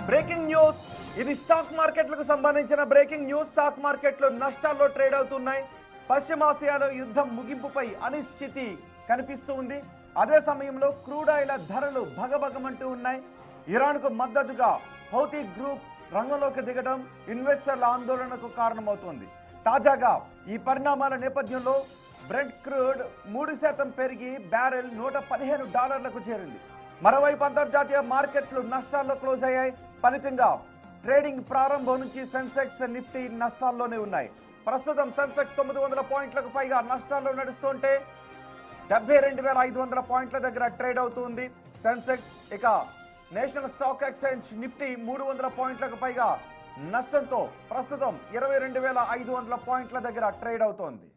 Breaking news. ఇది stock మార్కెట్లకు సంబంధించిన బ్రేకింగ్ న్యూస్. స్టాక్ మార్కెట్లు నష్టాల్లో ట్రేడ్ అవుతున్నాయి. పశ్చిమాసియాలో యుద్ధం ముగింపుపై అనిశ్చితి కనిపిస్తూ ఉంది. అదే సమయంలో క్రూడ్ ఆయిల్ ధరలు భగభగమంటూ ఉన్నాయి. ఇరాన్కు మద్దతుగా హౌతీ గ్రూప్ రంగంలోకి దిగడం ఇన్వెస్టర్ల ఆందోళనకు కారణమవుతోంది. తాజాగా ఈ పరిణామాల నేపథ్యంలో బ్రెంట్ క్రూడ్ 3% పెరిగి బ్యారెల్ $115కు చేరింది. మరోవైపు అంతర్జాతీయ మార్కెట్లు నష్టాల్లో క్లోజ్ అయ్యాయి. ఫలితంగా ట్రేడింగ్ ప్రారంభం నుంచి సెన్సెక్స్, నిఫ్టీ నష్టాల్లోనే ఉన్నాయి. ప్రస్తుతం సెన్సెక్స్ 900 పాయింట్లకు పైగా నష్టాల్లో నడుస్తుంటే 72,500 పాయింట్ల దగ్గర ట్రేడ్ అవుతుంది సెన్సెక్స్. ఇక నేషనల్ స్టాక్ ఎక్స్చేంజ్ నిఫ్టీ 300 పాయింట్లకు పైగా నష్టంతో ప్రస్తుతం 22,500 పాయింట్ల దగ్గర ట్రేడ్ అవుతోంది.